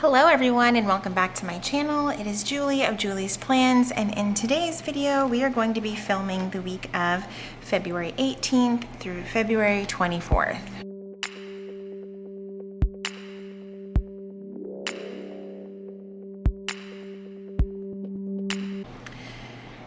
Hello everyone and welcome back to my channel. It is Julie of Julie's Plans, and in today's video we are going to be filming the week of February 18th through February 24th.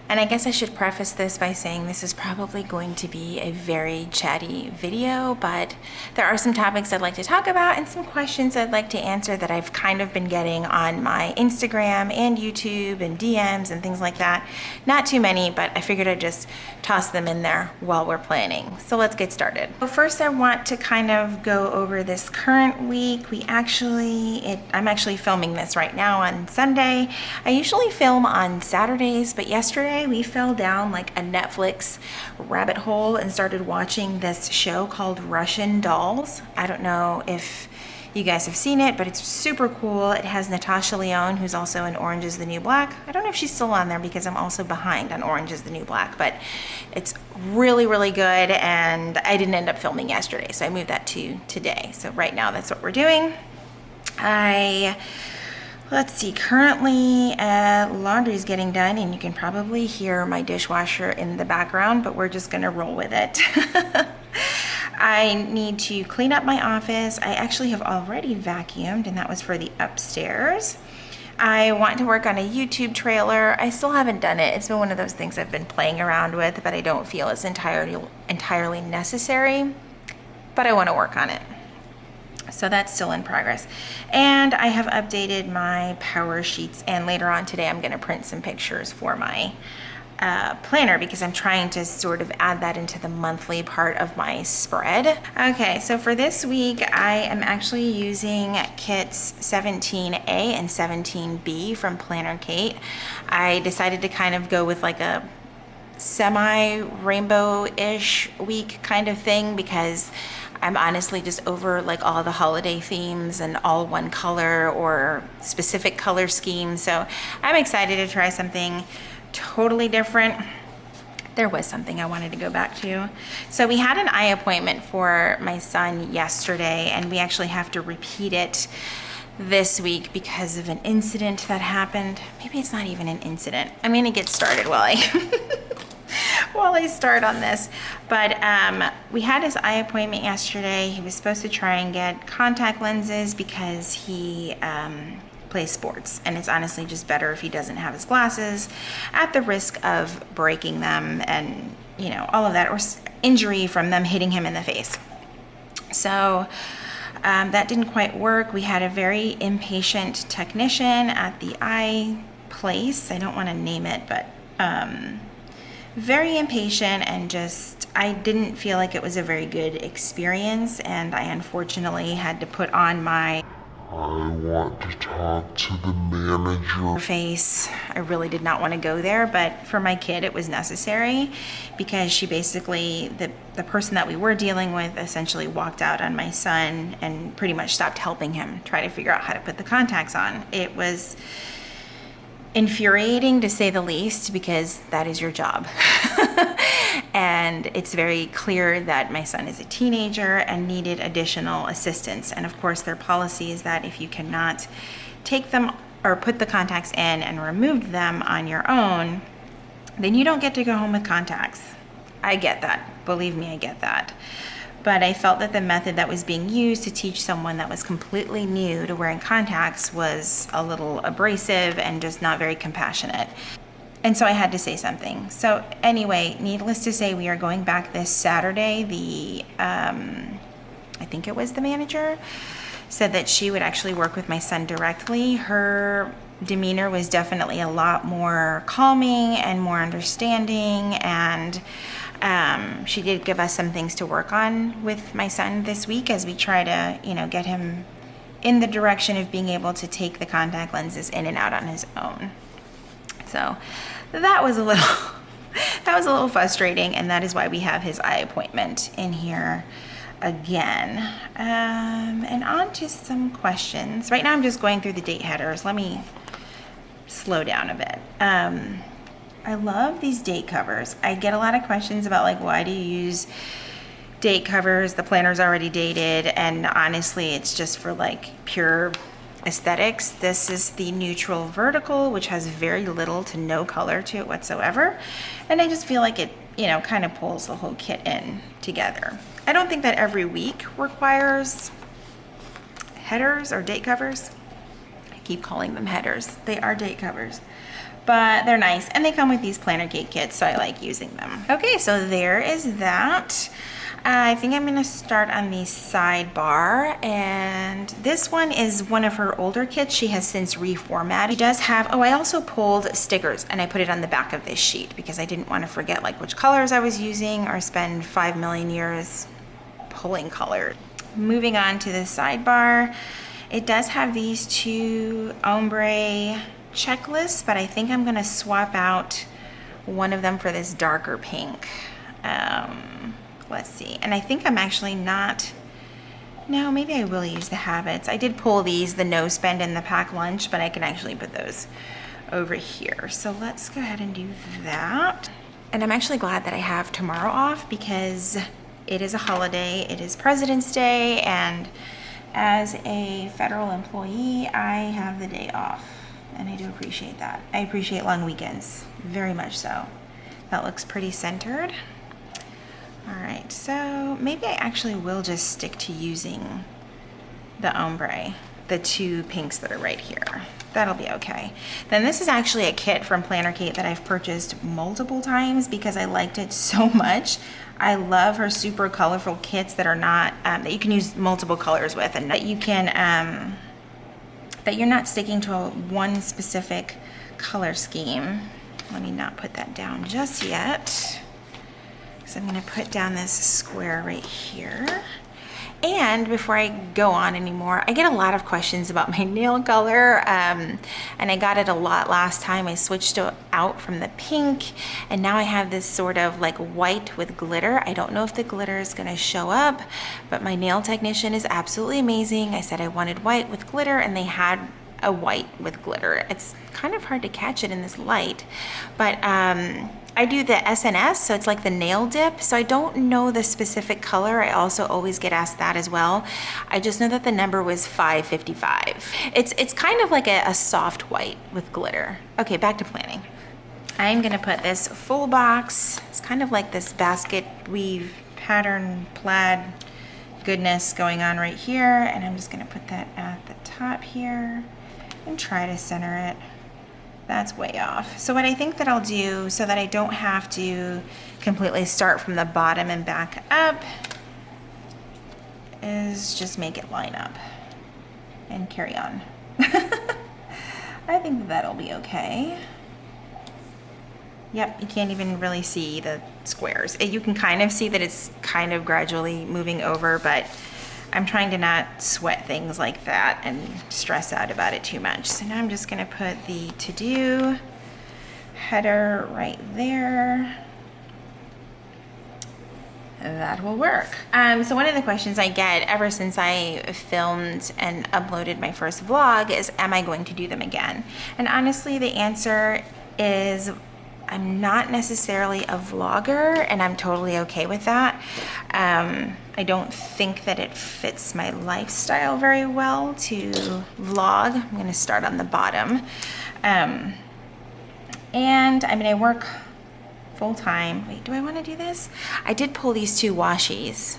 And I guess I should preface this by saying this is probably going to be a very chatty video, but there are some topics I'd like to talk about and some questions I'd like to answer that I've kind of been getting on my Instagram and YouTube and DMs and things like that. Not too many, but I figured I'd just toss them in there while we're planning. So let's get started. So first I want to kind of go over this current week. I'm actually filming this right now on Sunday. I usually film on Saturdays, but yesterday we fell down like a Netflix rabbit hole and started watching this show called Russian Dolls. I don't know if you guys have seen it, but it's super cool. It has Natasha Lyonne, who's also in Orange is the New Black. I don't know if she's still on there because I'm also behind on Orange is the New Black, but it's really, really good, and I didn't end up filming yesterday, so I moved that to today. So right now that's what we're doing. Let's see, currently laundry's getting done, and you can probably hear my dishwasher in the background, but we're just gonna roll with it. I need to clean up my office. I actually have already vacuumed, and that was for the upstairs. I want to work on a YouTube trailer. I still haven't done it. It's been one of those things I've been playing around with, but I don't feel it's entirely necessary, but I want to work on it. So that's still in progress. And I have updated my power sheets, and later on today I'm going to print some pictures for my planner because I'm trying to sort of add that into the monthly part of my spread. Okay, so for this week I am actually using kits 17A and 17B from Planner Kate. I decided to kind of go with like a semi-rainbow-ish week kind of thing because I'm honestly just over like all the holiday themes and all one color or specific color schemes. So I'm excited to try something totally different. There was something I wanted to go back to. So we had an eye appointment for my son yesterday, and we actually have to repeat it this week because of an incident that happened. Maybe it's not even an incident. I'm gonna get started while I while I start on this. But we had his eye appointment yesterday. He was supposed to try and get contact lenses because he plays sports, and it's honestly just better if he doesn't have his glasses at the risk of breaking them and, you know, all of that, or injury from them hitting him in the face. So that didn't quite work. We had a very impatient technician at the eye place. I don't want to name it, but very impatient, and just I didn't feel like it was a very good experience, and I unfortunately had to put on my "I want to talk to the manager" face. I really did not want to go there, but for my kid it was necessary because she basically, the person that we were dealing with essentially walked out on my son and pretty much stopped helping him try to figure out how to put the contacts on. It was infuriating to say the least because that is your job. And it's very clear that my son is a teenager and needed additional assistance. And of course their policy is that if you cannot take them or put the contacts in and remove them on your own, then you don't get to go home with contacts. I get that. Believe me, I get that. But I felt that the method that was being used to teach someone that was completely new to wearing contacts was a little abrasive and just not very compassionate. And so I had to say something. So anyway, needless to say, we are going back this Saturday. I think it was the manager said that she would actually work with my son directly. Her demeanor was definitely a lot more calming and more understanding, and she did give us some things to work on with my son this week as we try to, you know, get him in the direction of being able to take the contact lenses in and out on his own. So that was a little frustrating, and that is why we have his eye appointment in here again. And on to some questions. Right now I'm just going through the date headers. Let me slow down a bit. I love these date covers. I get a lot of questions about like, why do you use date covers? The planner's already dated, and honestly it's just for like pure aesthetics. This is the neutral vertical, which has very little to no color to it whatsoever. And I just feel like it, you know, kind of pulls the whole kit in together. I don't think that every week requires headers or date covers. I keep calling them headers. They are date covers, but they're nice, and they come with these planner gate kits, so I like using them. Okay, so there is that. I think I'm gonna start on the sidebar, and this one is one of her older kits. She has since reformatted. She does have, oh, I also pulled stickers and I put it on the back of this sheet because I didn't want to forget like which colors I was using or spend 5 million years pulling colors. Moving on to the sidebar, it does have these two ombre checklists, but I think I'm gonna swap out one of them for this darker pink. Let's see, and I think I'm actually not, no, maybe I will use the habits. I did pull these, the no spend and the pack lunch, but I can actually put those over here. So let's go ahead and do that. And I'm actually glad that I have tomorrow off because it is a holiday, it is President's Day, and as a federal employee, I have the day off, and I do appreciate that. I appreciate long weekends, very much so. That looks pretty centered. All right, so maybe I actually will just stick to using the ombre, the two pinks that are right here. That'll be okay. Then this is actually a kit from Planner Kate that I've purchased multiple times because I liked it so much. I love her super colorful kits that are not, that you can use multiple colors with, and that you can, that you're not sticking to one specific color scheme. Let me not put that down just yet. So I'm gonna put down this square right here. And before I go on anymore, I get a lot of questions about my nail color, and I got it a lot last time. I switched out from the pink, and now I have this sort of like white with glitter. I don't know if the glitter is gonna show up, but my nail technician is absolutely amazing. I said I wanted white with glitter, and they had a white with glitter. It's kind of hard to catch it in this light, but I do the SNS, so it's like the nail dip. So I don't know the specific color. I also always get asked that as well. I just know that the number was 555. It's kind of like a soft white with glitter. Okay, back to planning. I'm gonna put this full box. It's kind of like this basket weave pattern plaid goodness going on right here. And I'm just gonna put that at the top here and try to center it. That's way off. So what I think that I'll do so that I don't have to completely start from the bottom and back up is just make it line up and carry on. I think that'll be okay. Yep, you can't even really see the squares. You can kind of see that it's kind of gradually moving over, but I'm trying to not sweat things like that and stress out about it too much. So now I'm just gonna put the to-do header right there. That will work. So one of the questions I get ever since I filmed and uploaded my first vlog is, am I going to do them again? And honestly, the answer is I'm not necessarily a vlogger, and I'm totally okay with that. I don't think that it fits my lifestyle very well to vlog. I'm gonna start on the bottom. And I mean, I work full time. Wait, do I wanna do this? I did pull these two washies.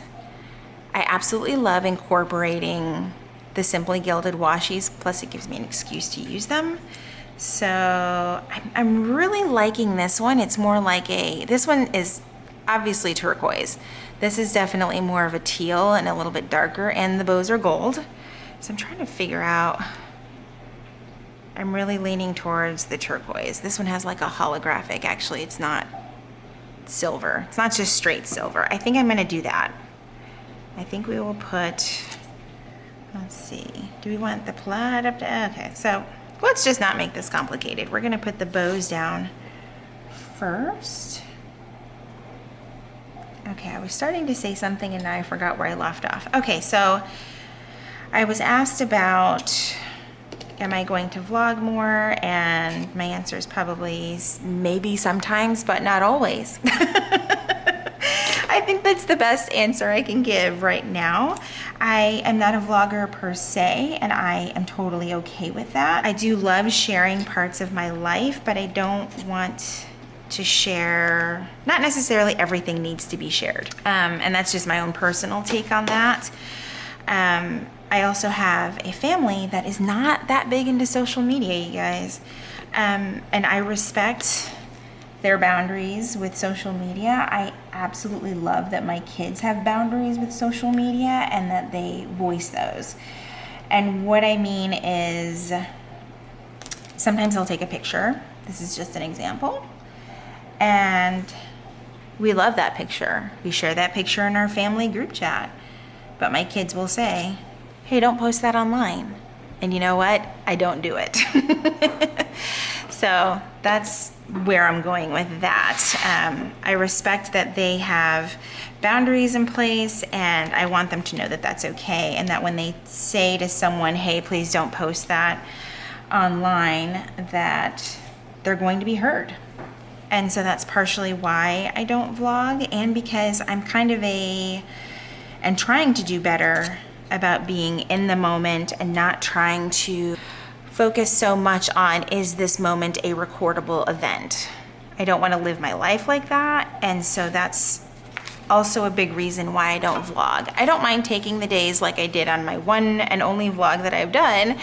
I absolutely love incorporating the Simply Gilded washies, plus it gives me an excuse to use them. So I'm really liking this one. It's more like this one is obviously turquoise. This is definitely more of a teal and a little bit darker, and the bows are gold. So I'm trying to figure out, I'm really leaning towards the turquoise. This one has like a holographic, actually it's not silver. It's not just straight silver. I think I'm gonna do that. I think we will put, let's see, do we want the plaid up to, okay, so let's just not make this complicated. We're gonna put the bows down first. Okay, I was starting to say something and now I forgot where I left off. Okay, so I was asked about, am I going to vlog more? And my answer is probably maybe sometimes, but not always. I think That's the best answer I can give right now. I am not a vlogger per se, and I am totally okay with that. I do love sharing parts of my life, but I don't want to share, not necessarily everything needs to be shared. And that's just my own personal take on that. I also have a family that is not that big into social media, you guys. And I respect their boundaries with social media. I absolutely love that my kids have boundaries with social media and that they voice those. And what I mean is, sometimes they'll take a picture. This is just an example. And we love that picture. We share that picture in our family group chat. But my kids will say, hey, don't post that online. And you know what? I don't do it. So that's where I'm going with that. I respect that they have boundaries in place, and I want them to know that that's okay, and that when they say to someone, hey, please don't post that online, that they're going to be heard. And so that's partially why I don't vlog, and because I'm kind of and trying to do better about being in the moment and not trying to focus so much on, is this moment a recordable event? I don't want to live my life like that. And so that's also a big reason why I don't vlog. I don't mind taking the days like I did on my one and only vlog that I've done,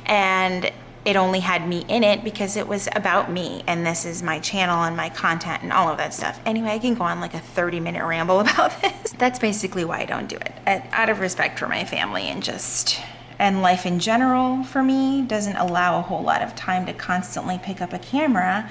and it only had me in it because it was about me, and this is my channel and my content and all of that stuff. Anyway, I can go on like a 30-minute ramble about this. That's basically why I don't do it. Out of respect for my family and life in general, for me, doesn't allow a whole lot of time to constantly pick up a camera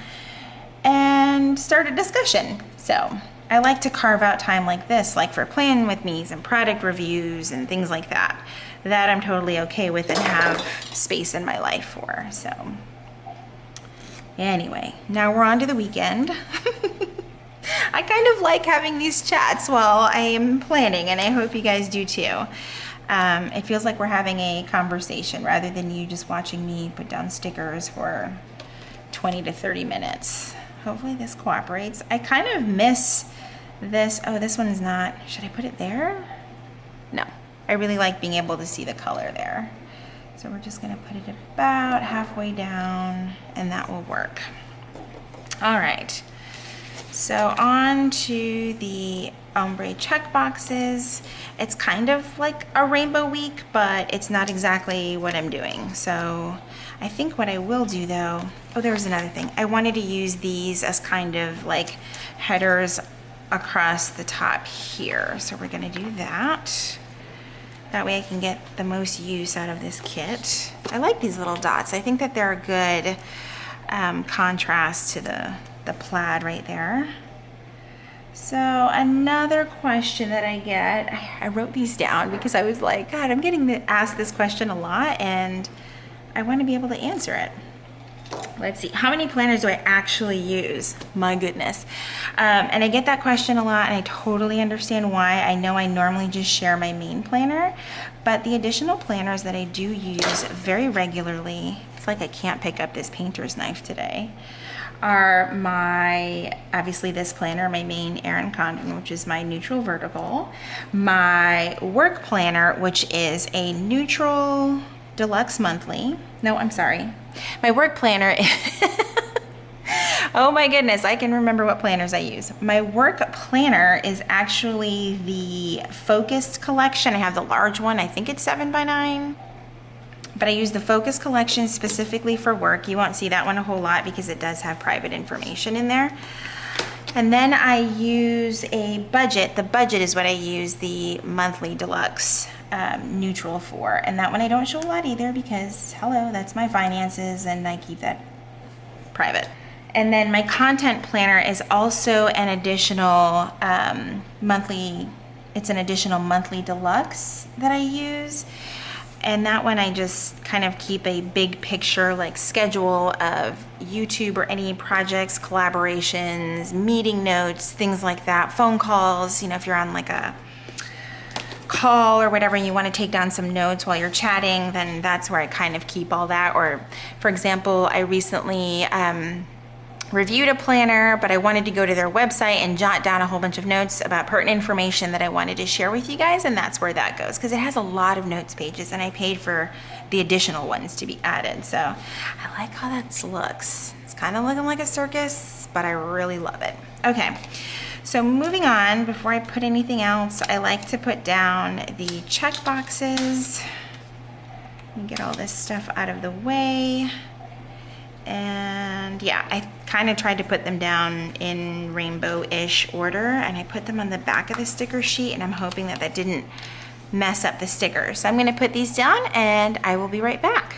and start a discussion. So I like to carve out time like this, like for plan with me's and product reviews and things like that. That I'm totally okay with and have space in my life for. So anyway, now we're on to the weekend. I kind of like having these chats while I am planning, and I hope you guys do too. It feels like we're having a conversation rather than you just watching me put down stickers for 20 to 30 minutes. Hopefully this cooperates. I kind of miss this. Oh, this one is not. Should I put it there? No. I really like being able to see the color there. So we're just gonna put it about halfway down, and that will work. All right, so on to the ombre check boxes. It's kind of like a rainbow week, but it's not exactly what I'm doing. So I think what I will do though, oh, there was another thing. I wanted to use these as kind of like headers across the top here. So we're gonna do that. That way I can get the most use out of this kit. I like these little dots. I think that they're a good contrast to the plaid right there. So another question that I get, I wrote these down because I was like, God, I'm getting asked this question a lot, and I want to be able to answer it. Let's see, how many planners do I actually use? My goodness. And I get that question a lot, and I totally understand why. I know I normally just share my main planner, but the additional planners that I do use very regularly, it's like I can't pick up this painter's knife today, are obviously this planner, my main Erin Condon, which is my neutral vertical, my work planner, which is a neutral deluxe monthly. No, I'm sorry. My work planner, oh my goodness, I can remember what planners I use. My work planner is actually the focused collection. I have the large one, I think it's 7x9, but I use the focused collection specifically for work. You won't see that one a whole lot because it does have private information in there. And then I use a budget. The budget is what I use the monthly deluxe neutral for. And that one I don't show a lot either because, hello, that's my finances and I keep that private. And then my content planner is also an additional monthly deluxe that I use. And that one I just kind of keep a big picture like schedule of YouTube or any projects, collaborations, meeting notes, things like that, phone calls, if you're on like a call or whatever and you want to take down some notes while you're chatting, then that's where I kind of keep all that. Or for example, I recently reviewed a planner, but I wanted to go to their website and jot down a whole bunch of notes about pertinent information that I wanted to share with you guys, and that's where that goes, because it has a lot of notes pages, and I paid for the additional ones to be added. So I like how that looks. It's kind of looking like a circus, but I really love it. Okay, so moving on, before I put anything else, I like to put down the check boxes and get all this stuff out of the way. And yeah, I kind of tried to put them down in rainbow-ish order, and I put them on the back of the sticker sheet, and I'm hoping that that didn't mess up the stickers. So I'm going to put these down and I will be right back.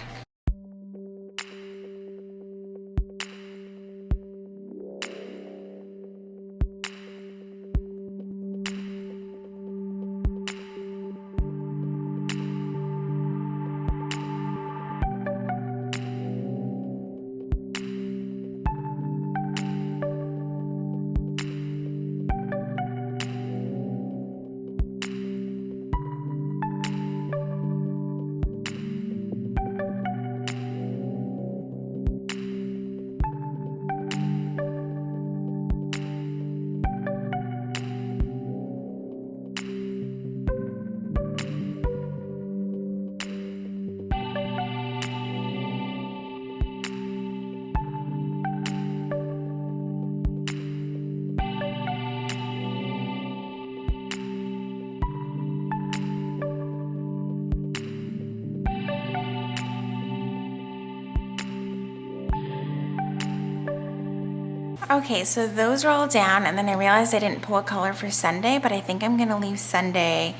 Okay, so those are all down, and then I realized I didn't pull a color for Sunday, but I think I'm gonna leave Sunday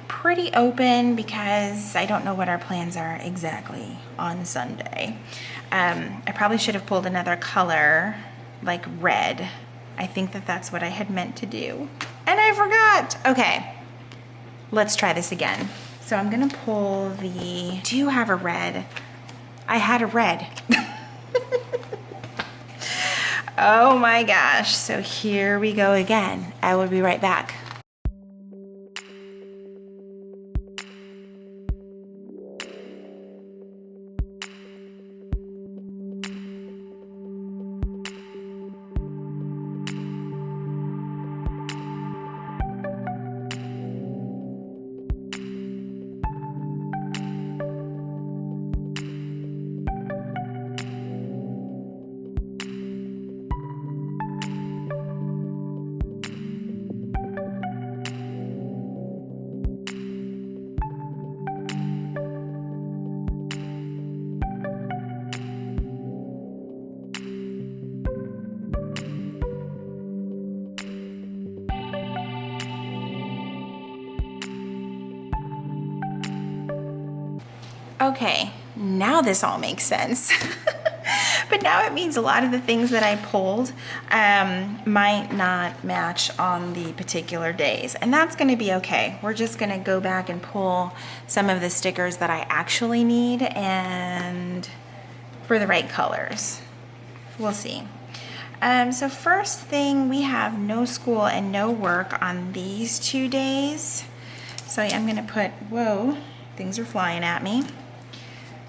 pretty open because I don't know what our plans are exactly on Sunday. I probably should have pulled another color, like red. I think that that's what I had meant to do, and I forgot. Okay, let's try this again. So I'm gonna pull the, do you have a red? I had a red. Oh my gosh, so here we go again. I will be right back. Okay, now this all makes sense. But now it means a lot of the things that I pulled might not match on the particular days, and that's gonna be okay. We're just gonna go back and pull some of the stickers that I actually need and for the right colors. We'll see. So first thing, we have no school and no work on these 2 days. So I'm gonna put, whoa, things are flying at me.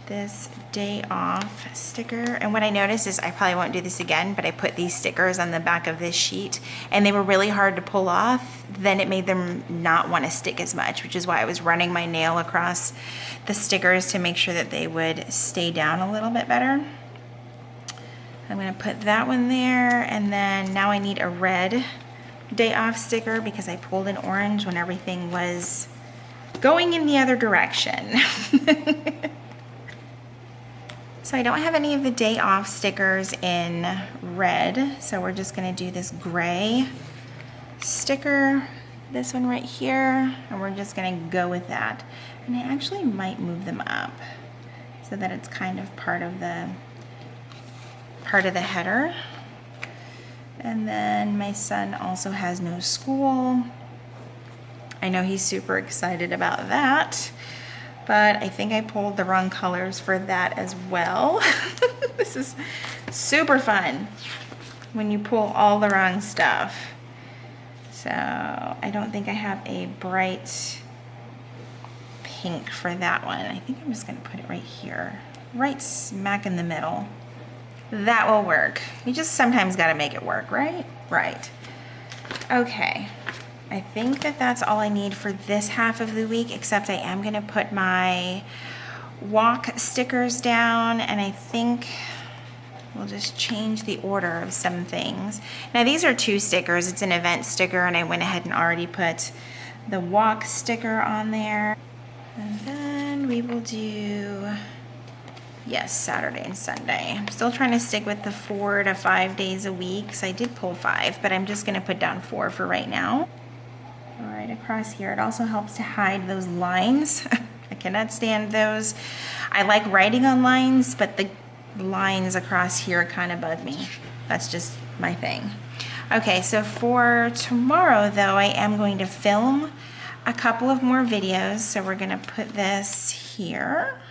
This day off sticker, and what I noticed is I probably won't do this again, but I put these stickers on the back of this sheet and they were really hard to pull off. Then it made them not want to stick as much, which is why I was running my nail across the stickers to make sure that they would stay down a little bit better. I'm gonna put that one there, and then now I need a red day off sticker because I pulled an orange when everything was going in the other direction. So I don't have any of the day off stickers in red, so we're just gonna do this gray sticker, this one right here, and we're just gonna go with that. And I actually might move them up so that it's kind of part of the header. And then my son also has no school. I know he's super excited about that, but I think I pulled the wrong colors for that as well. This is super fun when you pull all the wrong stuff. So I don't think I have a bright pink for that one. I think I'm just gonna put it right here, right smack in the middle. That will work. You just sometimes got to make it work, right? Right. Okay. I think that that's all I need for this half of the week, except I am going to put my walk stickers down, and I think we'll just change the order of some things. Now these are 2 stickers. It's an event sticker, and I went ahead and already put the walk sticker on there. And then we will do, yes, Saturday and Sunday. I'm still trying to stick with the 4 to 5 days a week, so I did pull 5, but I'm just gonna put down 4 for right now. Right across here. It also helps to hide those lines. I cannot stand those. I like writing on lines, but the lines across here kind of bug me. That's just my thing. Okay, so for tomorrow though, I am going to film a couple of more videos. So we're gonna put this here,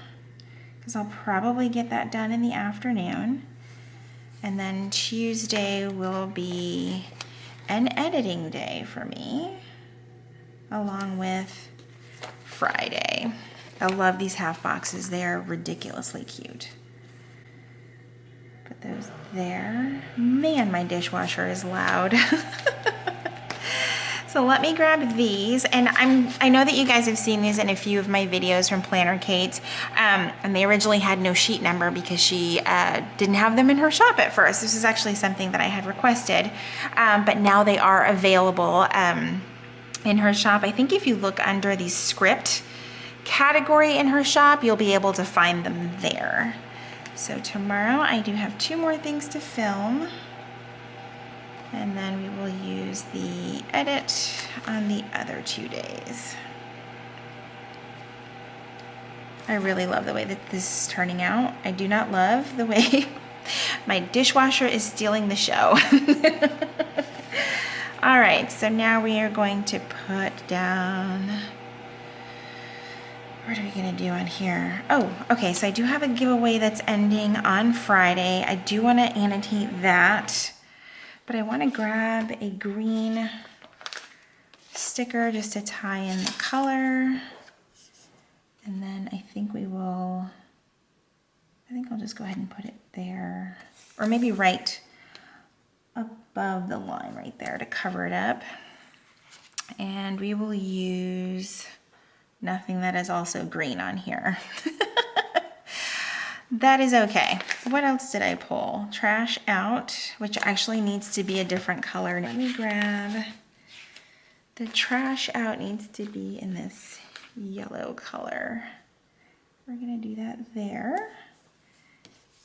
because I'll probably get that done in the afternoon. And then Tuesday will be an editing day for me, along with Friday. I love these half boxes. They are ridiculously cute. Put those there. Man, my dishwasher is loud. So let me grab these, and I know that you guys have seen these in a few of my videos from Planner Kate, and they originally had no sheet number because she didn't have them in her shop at first. This is actually something that I had requested, but now they are available in her shop. I think if you look under the script category in her shop, you'll be able to find them there. So tomorrow I do have 2 more things to film, and then we will use the edit on the other 2 days. I really love the way that this is turning out. I do not love the way my dishwasher is stealing the show. All right, so now we are going to put down, what are we gonna do on here? Oh, okay, so I do have a giveaway that's ending on Friday. I do wanna annotate that, but I wanna grab a green sticker just to tie in the color. And then I think I'll just go ahead and put it there, or maybe right above the line right there to cover it up. And we will use nothing that is also green on here. That is okay. What else did I pull? Trash out, which actually needs to be a different color. Let me grab, the trash out needs to be in this yellow color. We're gonna do that there.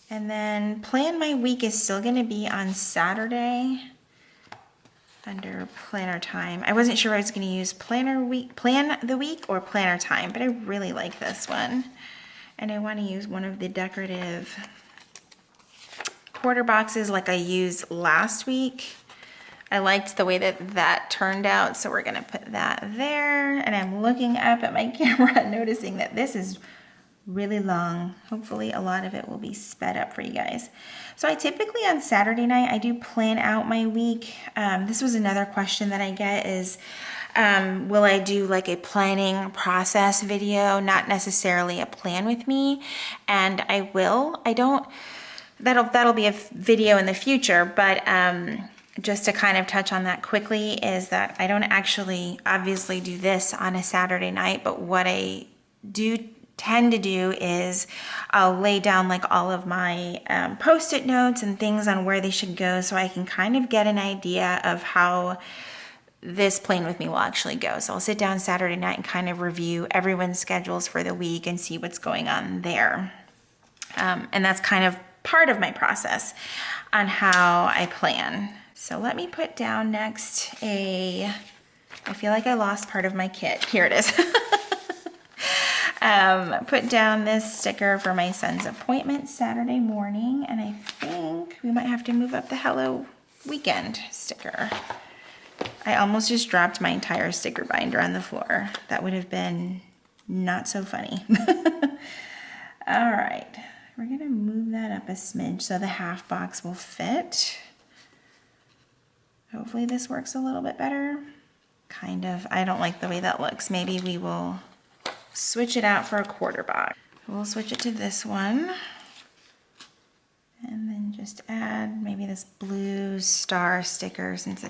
And then plan my week is still gonna be on Saturday under planner time. I wasn't sure I was gonna use plan the week or planner time, but I really like this one. And I wanna use one of the decorative quarter boxes like I used last week. I liked the way that that turned out, so we're gonna put that there. And I'm looking up at my camera, noticing that this is really long. Hopefully a lot of it will be sped up for you guys. So I typically on Saturday night, I do plan out my week. This was another question that I get is, will I do like a planning process video, not necessarily a plan with me? And I will. That'll be a video in the future, but just to kind of touch on that quickly is that I don't actually obviously do this on a Saturday night, but what I do tend to do is I'll lay down like all of my post-it notes and things on where they should go, so I can kind of get an idea of how this plan with me will actually go. So I'll sit down Saturday night and kind of review everyone's schedules for the week and see what's going on there. And that's kind of part of my process on how I plan. So let me put down next I feel like I lost part of my kit. Here it is. Put down this sticker for my son's appointment Saturday morning, and I think we might have to move up the Hello Weekend sticker. I almost just dropped my entire sticker binder on the floor. That would have been not so funny. All right, we're gonna move that up a smidge so the half box will fit. Hopefully this works a little bit better. Kind of, I don't like the way that looks. Maybe we will switch it out for a quarter box. We'll switch it to this one. And then just add maybe this blue star sticker since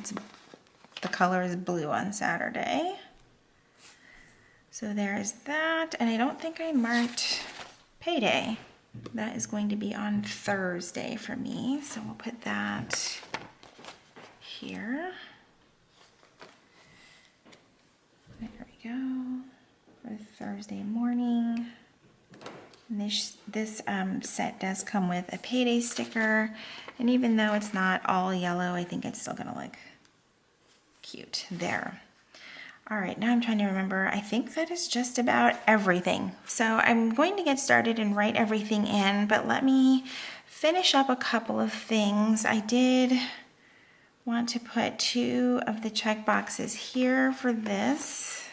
the color is blue on Saturday. So there's that, and I don't think I marked payday. That is going to be on Thursday for me, so we'll put that here. There we go, for Thursday morning. And this set does come with a payday sticker, and even though it's not all yellow, I think it's still gonna look cute there. All right, now I'm trying to remember. I think that is just about everything. So I'm going to get started and write everything in, but let me finish up a couple of things. I did want to put 2 of the check boxes here for this,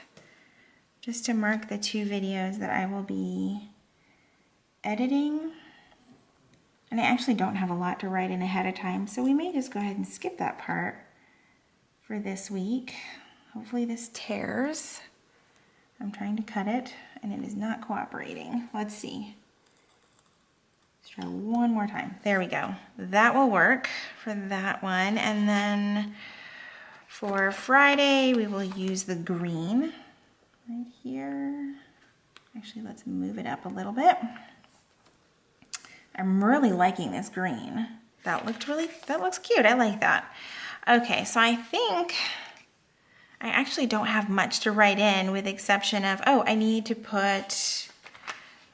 just to mark the 2 videos that I will be editing. And I actually don't have a lot to write in ahead of time, so we may just go ahead and skip that part for this week. Hopefully this tears. I'm trying to cut it and it is not cooperating. Let's see. Let's try one more time. There we go. That will work for that one. And then for Friday, we will use the green right here. Actually, let's move it up a little bit. I'm really liking this green. That looks cute. I like that. Okay, so I think I actually don't have much to write in with the exception of, oh, I need to put,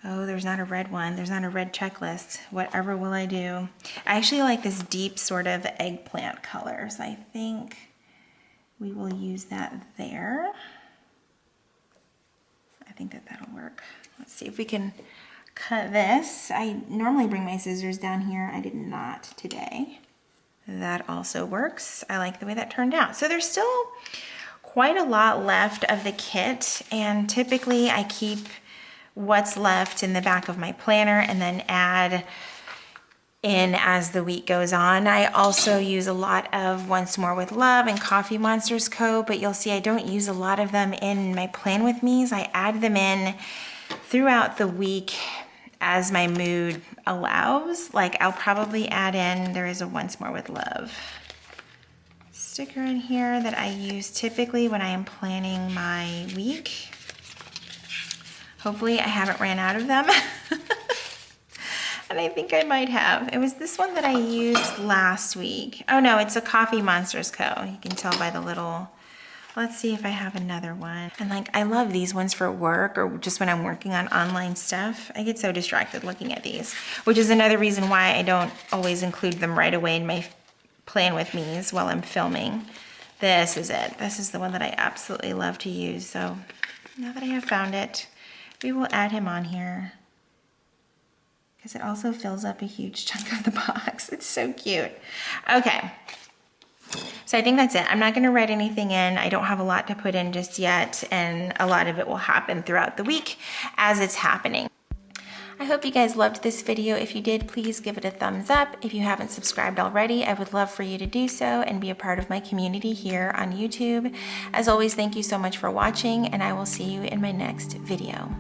oh, there's not a red one. There's not a red checklist. Whatever will I do? I actually like this deep sort of eggplant color, so I think we will use that there. I think that'll work. Let's see if we can cut this. I normally bring my scissors down here. I did not today. That also works. I like the way that turned out. So there's still quite a lot left of the kit, and typically I keep what's left in the back of my planner and then add in as the week goes on. I also use a lot of Once More with Love and Coffee Monsters Co., but you'll see I don't use a lot of them in my Plan With Me's. I add them in throughout the week as my mood allows. Like I'll probably add in, there is a Once More with Love sticker in here that I use typically when I am planning my week. Hopefully I haven't ran out of them. And I think I might have. It was this one that I used last week. Oh no, it's a Coffee Monsters Co. You can tell by the little, let's see if I have another one. And like, I love these ones for work or just when I'm working on online stuff. I get so distracted looking at these, which is another reason why I don't always include them right away in my Plan With Me's while I'm filming. This is it. This is the one that I absolutely love to use. So now that I have found it, we will add him on here because it also fills up a huge chunk of the box. It's so cute. Okay. So I think that's it. I'm not going to write anything in. I don't have a lot to put in just yet, and a lot of it will happen throughout the week as it's happening. I hope you guys loved this video. If you did, please give it a thumbs up. If you haven't subscribed already, I would love for you to do so and be a part of my community here on YouTube. As always, thank you so much for watching, and I will see you in my next video.